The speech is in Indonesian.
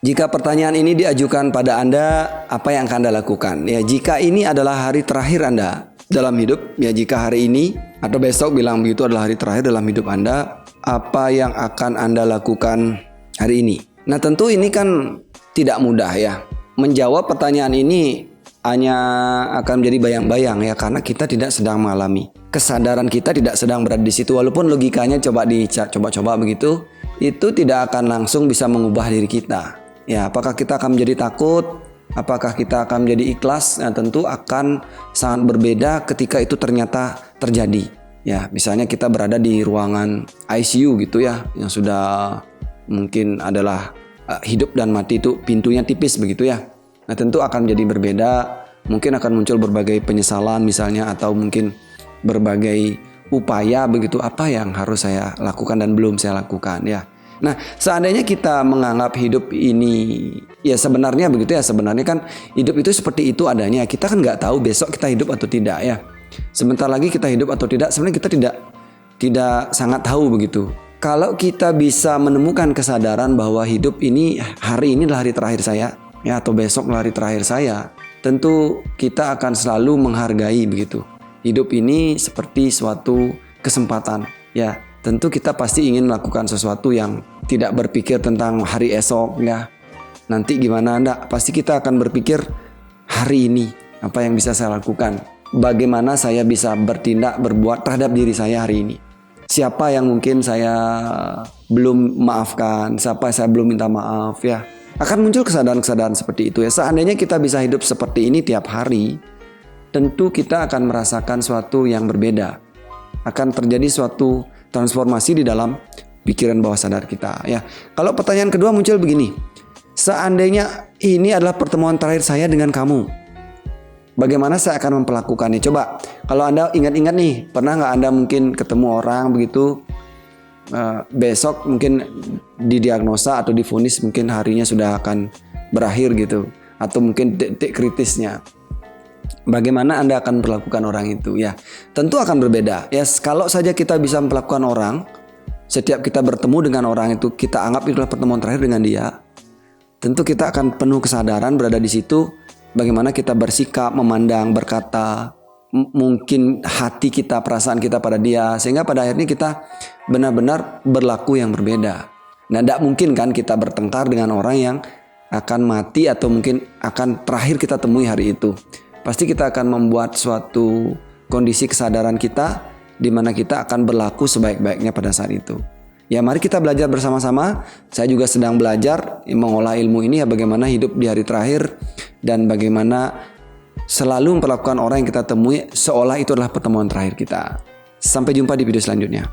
Jika pertanyaan ini diajukan pada Anda, apa yang akan Anda lakukan? Ya, jika ini adalah hari terakhir Anda dalam hidup, ya jika hari ini atau besok bilang begitu adalah hari terakhir dalam hidup Anda, apa yang akan Anda lakukan hari ini? Nah, tentu ini kan tidak mudah ya. Menjawab pertanyaan ini hanya akan menjadi bayang-bayang ya, karena kita tidak sedang mengalami. Kesadaran kita tidak sedang berada di situ, walaupun logikanya coba begitu, itu tidak akan langsung bisa mengubah diri kita. Ya, apakah kita akan menjadi takut? Apakah kita akan menjadi ikhlas? Nah, tentu akan sangat berbeda ketika itu ternyata terjadi. Ya, misalnya kita berada di ruangan ICU gitu ya, yang sudah mungkin adalah hidup dan mati itu pintunya tipis begitu ya. Nah, tentu akan menjadi berbeda. Mungkin akan muncul berbagai penyesalan misalnya, atau mungkin berbagai upaya begitu, apa yang harus saya lakukan dan belum saya lakukan ya. Nah, seandainya kita menganggap hidup ini ya sebenarnya begitu ya, sebenarnya kan hidup itu seperti itu adanya. Kita kan nggak tahu besok kita hidup atau tidak ya. Sebentar lagi kita hidup atau tidak, sebenarnya kita tidak sangat tahu begitu. Kalau kita bisa menemukan kesadaran bahwa hidup ini, hari ini adalah hari terakhir saya ya, atau besok adalah hari terakhir saya, tentu kita akan selalu menghargai begitu. Hidup ini seperti suatu kesempatan ya. Tentu kita pasti ingin melakukan sesuatu yang tidak berpikir tentang hari esok ya. Nanti gimana enggak, pasti kita akan berpikir hari ini apa yang bisa saya lakukan. Bagaimana saya bisa berbuat terhadap diri saya hari ini. Siapa yang mungkin saya belum maafkan, siapa saya belum minta maaf ya. Akan muncul kesadaran-kesadaran seperti itu ya. Seandainya kita bisa hidup seperti ini tiap hari, tentu kita akan merasakan suatu yang berbeda. Akan terjadi suatu transformasi di dalam pikiran bawah sadar kita ya. Kalau pertanyaan kedua muncul begini, seandainya ini adalah pertemuan terakhir saya dengan kamu, bagaimana saya akan memperlakukannya? Coba kalau Anda ingat-ingat nih, pernah nggak Anda mungkin ketemu orang begitu, besok mungkin didiagnosa atau divonis mungkin harinya sudah akan berakhir gitu, atau mungkin detik kritisnya. Bagaimana Anda akan memperlakukan orang itu ya? Tentu akan berbeda. Ya, kalau saja kita bisa memperlakukan orang, setiap kita bertemu dengan orang itu kita anggap itu adalah pertemuan terakhir dengan dia, tentu kita akan penuh kesadaran berada di situ. Bagaimana kita bersikap, memandang, berkata, mungkin hati kita, perasaan kita pada dia, sehingga pada akhirnya kita benar-benar berlaku yang berbeda. Nah, tidak mungkin kan kita bertengkar dengan orang yang akan mati atau mungkin akan terakhir kita temui hari itu. Pasti kita akan membuat suatu kondisi kesadaran kita di mana kita akan berlaku sebaik-baiknya pada saat itu. Ya, mari kita belajar bersama-sama. Saya juga sedang belajar mengolah ilmu ini ya, bagaimana hidup di hari terakhir dan bagaimana selalu memperlakukan orang yang kita temui seolah itu adalah pertemuan terakhir kita. Sampai jumpa di video selanjutnya.